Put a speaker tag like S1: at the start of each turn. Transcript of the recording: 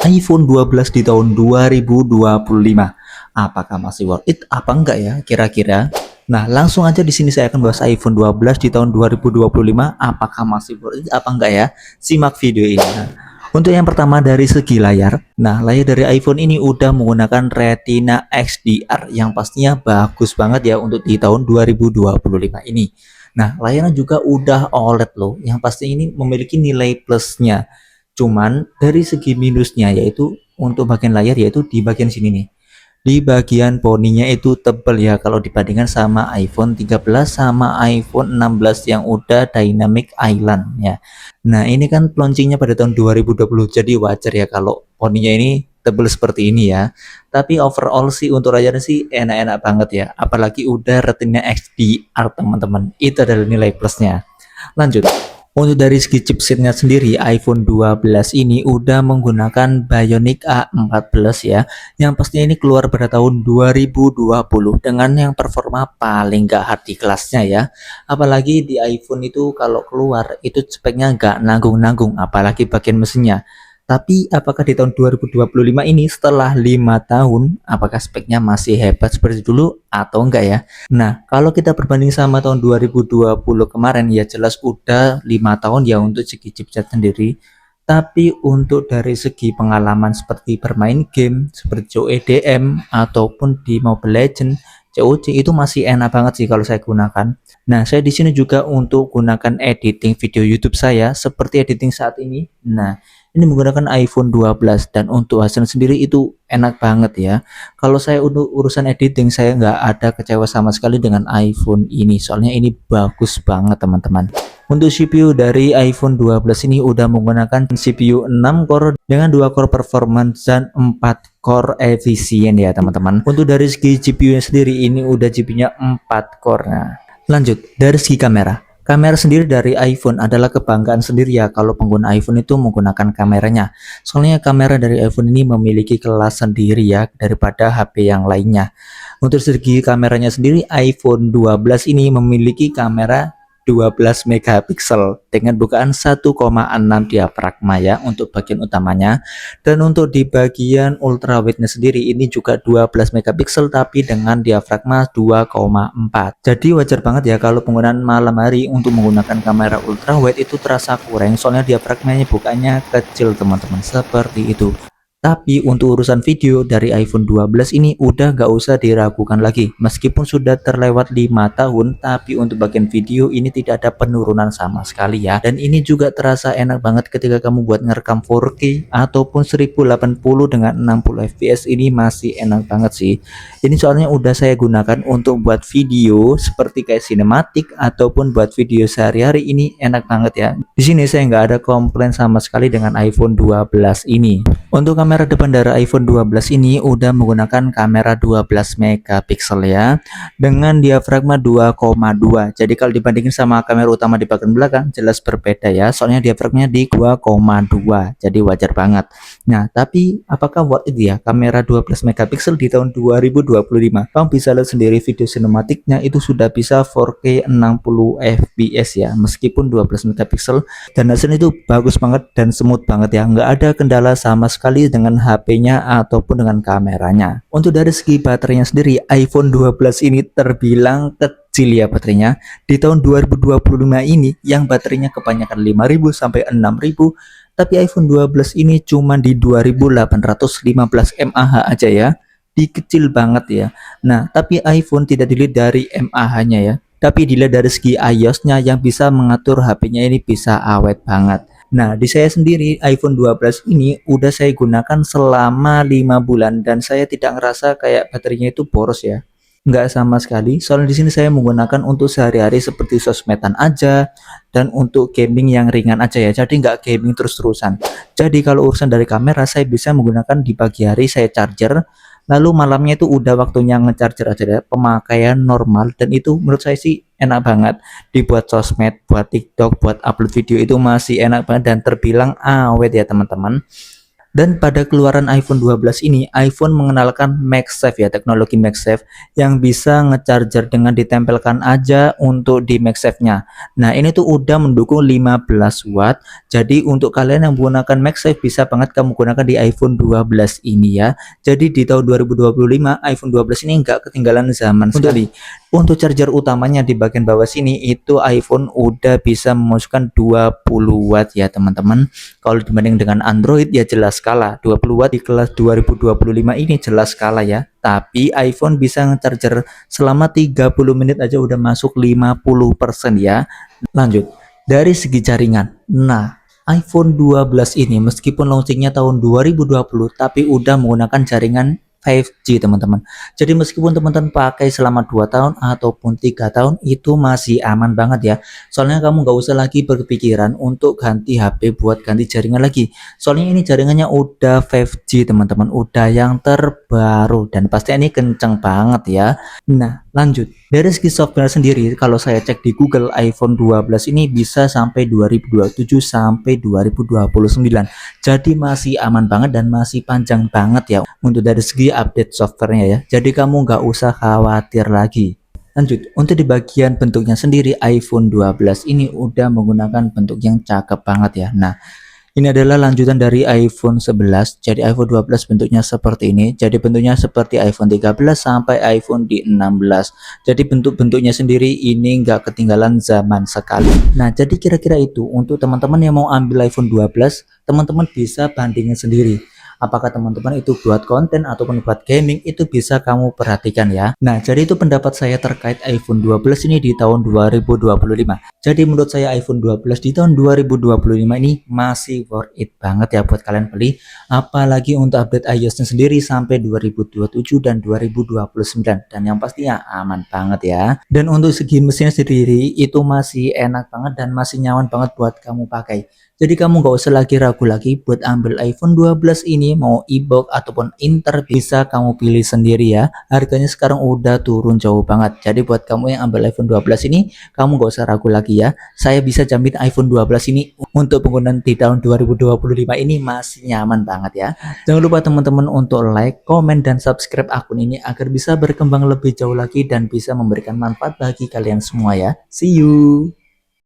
S1: iPhone 12 di tahun 2025. Apakah masih worth it apa enggak ya kira-kira? Nah, langsung aja di sini saya akan bahas iPhone 12 di tahun 2025 apakah masih worth it apa enggak ya? Simak video ini. Nah, untuk yang pertama dari segi layar. Nah, layar dari iPhone ini udah menggunakan Retina XDR yang pastinya bagus banget ya untuk di tahun 2025 ini. Nah, layarnya juga udah OLED loh, yang pasti ini memiliki nilai plusnya. Cuman dari segi minusnya yaitu untuk bagian layar yaitu di bagian sini nih. Di bagian poninya itu tebal ya kalau dibandingkan sama iPhone 13 sama iPhone 16 yang udah Dynamic Island ya. Nah, ini kan launchingnya pada tahun 2020 jadi wajar ya kalau poninya ini tebal seperti ini ya. Tapi overall sih untuk layarnya sih enak-enak banget ya. Apalagi udah Retina XDR teman-teman. Itu adalah nilai plusnya. Lanjut. Untuk dari segi chipsetnya sendiri, iPhone 12 ini udah menggunakan Bionic A14 ya, yang pastinya ini keluar pada tahun 2020 dengan yang performa paling gak hard di kelasnya ya. Apalagi di iPhone itu kalau keluar itu speknya gak nanggung-nanggung, apalagi bagian mesinnya. Tapi apakah di tahun 2025 ini setelah 5 tahun, apakah speknya masih hebat seperti dulu atau enggak ya? Nah, kalau kita berbanding sama tahun 2020 kemarin ya jelas udah 5 tahun ya untuk segi chipset sendiri. Tapi untuk dari segi pengalaman seperti bermain game seperti CODM ataupun di Mobile Legends, COC itu masih enak banget sih kalau saya gunakan. Nah, saya di sini juga untuk gunakan editing video YouTube saya seperti editing saat ini. Nah, ini menggunakan iPhone 12 dan untuk hasil sendiri itu enak banget ya. Kalau saya untuk urusan editing saya nggak ada kecewa sama sekali dengan iPhone ini soalnya ini bagus banget teman-teman. Untuk CPU dari iPhone 12 ini udah menggunakan CPU 6 core dengan 2 core performance dan 4 core efisien ya teman-teman. Untuk dari segi GPU nya sendiri ini udah GPU-nya 4 core. Nah, lanjut dari segi kamera. Kamera sendiri dari iPhone adalah kebanggaan sendiri ya kalau pengguna iPhone itu menggunakan kameranya. Soalnya kamera dari iPhone ini memiliki kelas sendiri ya daripada HP yang lainnya. Untuk segi kameranya sendiri iPhone 12 ini memiliki kamera 12 megapiksel dengan bukaan 1,6 diafragma ya untuk bagian utamanya, dan untuk di bagian ultrawide-nya sendiri ini juga 12 megapiksel tapi dengan diafragma 2,4. Jadi wajar banget ya kalau penggunaan malam hari untuk menggunakan kamera ultrawide itu terasa kurang soalnya diafragmanya bukannya kecil teman-teman, seperti itu. Tapi untuk urusan video dari iPhone 12 ini udah gak usah diragukan lagi. Meskipun sudah terlewat 5 tahun, tapi untuk bagian video ini tidak ada penurunan sama sekali ya. Dan ini juga terasa enak banget ketika kamu buat ngerekam 4K ataupun 1080 dengan 60 fps ini masih enak banget sih. Ini soalnya udah saya gunakan untuk buat video seperti kayak sinematik ataupun buat video sehari-hari ini enak banget ya. Di sini saya nggak ada komplain sama sekali dengan iPhone 12 ini. Untuk kamera depan dari iPhone 12 ini udah menggunakan kamera 12 megapiksel ya dengan diafragma 2,2. Jadi kalau dibandingin sama kamera utama di bagian belakang jelas berbeda ya. Soalnya diafragmanya di 2,2. Jadi wajar banget. Nah, tapi apakah worth it ya kamera 12 megapiksel di tahun 2025? Kamu bisa lihat sendiri video sinematiknya itu sudah bisa 4K 60 fps ya meskipun 12 megapiksel, dan hasilnya itu bagus banget dan smooth banget ya, nggak ada kendala sama sekali dengan HP-nya ataupun dengan kameranya. Untuk dari segi baterainya sendiri iPhone 12 ini terbilang kecil ya baterainya. Di tahun 2025 ini yang baterainya kebanyakan 5000 sampai 6000, tapi iPhone 12 ini cuma di 2815 mAh aja ya. Kecil banget ya. Nah, tapi iPhone tidak dilihat dari mAh-nya ya, tapi dilihat dari segi iOS-nya yang bisa mengatur HP-nya ini bisa awet banget. Nah, di saya sendiri iPhone 12 ini udah saya gunakan selama 5 bulan dan saya tidak ngerasa kayak baterainya itu boros ya. Nggak sama sekali. Soalnya di sini saya menggunakan untuk sehari-hari seperti sosmedan aja dan untuk gaming yang ringan aja ya. Jadi nggak gaming terus-terusan. Jadi kalau urusan dari kamera saya bisa menggunakan di pagi hari saya charger, lalu malamnya itu udah waktunya ngecharger aja ya, pemakaian normal, dan itu menurut saya sih enak banget dibuat sosmed, buat TikTok, buat upload video itu masih enak banget dan terbilang awet ya teman-teman. Dan pada keluaran iPhone 12 ini, iPhone mengenalkan MagSafe ya, teknologi MagSafe yang bisa ngecharger dengan ditempelkan aja untuk di MagSafe-nya. Nah, ini tuh udah mendukung 15 watt. Jadi untuk kalian yang menggunakan MagSafe bisa banget kamu gunakan di iPhone 12 ini ya. Jadi di tahun 2025 iPhone 12 ini nggak ketinggalan zaman sekali. Untuk charger utamanya di bagian bawah sini itu iPhone udah bisa memasukkan 20 watt ya teman-teman. Kalau dibanding dengan Android ya jelas kalah. 20 watt di kelas 2025 ini jelas kalah ya. Tapi iPhone bisa nge-charger selama 30 menit aja udah masuk 50% ya. Lanjut, dari segi jaringan. Nah, iPhone 12 ini meskipun launchingnya tahun 2020 tapi udah menggunakan jaringan 5G teman-teman. Jadi meskipun teman-teman pakai selama 2 tahun ataupun 3 tahun itu masih aman banget ya. Soalnya kamu nggak usah lagi berpikiran untuk ganti HP buat ganti jaringan lagi. Soalnya ini jaringannya udah 5G teman-teman, udah yang terbaru dan pasti ini kenceng banget ya. Nah, lanjut. Dari segi software sendiri, kalau saya cek di Google, iPhone 12 ini bisa sampai 2027 sampai 2029. Jadi masih aman banget dan masih panjang banget ya untuk dari segi update softwarenya ya. Jadi kamu nggak usah khawatir lagi. Lanjut, untuk di bagian bentuknya sendiri iPhone 12 ini udah menggunakan bentuk yang cakep banget ya. Nah, ini adalah lanjutan dari iPhone 11. Jadi iPhone 12 bentuknya seperti ini. Jadi bentuknya seperti iPhone 13 sampai iPhone di 16. Jadi bentuk-bentuknya sendiri ini nggak ketinggalan zaman sekali. Nah, jadi kira-kira itu untuk teman-teman yang mau ambil iPhone 12, teman-teman bisa bandingin sendiri. Apakah teman-teman itu buat konten ataupun buat gaming, itu bisa kamu perhatikan ya. Nah, jadi itu pendapat saya terkait iPhone 12 ini di tahun 2025. Jadi menurut saya iPhone 12 di tahun 2025 ini masih worth it banget ya buat kalian beli. Apalagi untuk update iOS-nya sendiri sampai 2027 dan 2029. Dan yang pastinya aman banget ya. Dan untuk segi mesinnya sendiri itu masih enak banget dan masih nyaman banget buat kamu pakai. Jadi kamu nggak usah lagi ragu lagi buat ambil iPhone 12 ini, mau e-book ataupun Inter bisa kamu pilih sendiri ya. Harganya sekarang udah turun jauh banget. Jadi buat kamu yang ambil iPhone 12 ini, kamu nggak usah ragu lagi ya. Saya bisa jamin iPhone 12 ini untuk penggunaan di tahun 2025 ini masih nyaman banget ya. Jangan lupa teman-teman untuk like, komen, dan subscribe akun ini agar bisa berkembang lebih jauh lagi dan bisa memberikan manfaat bagi kalian semua ya. See you!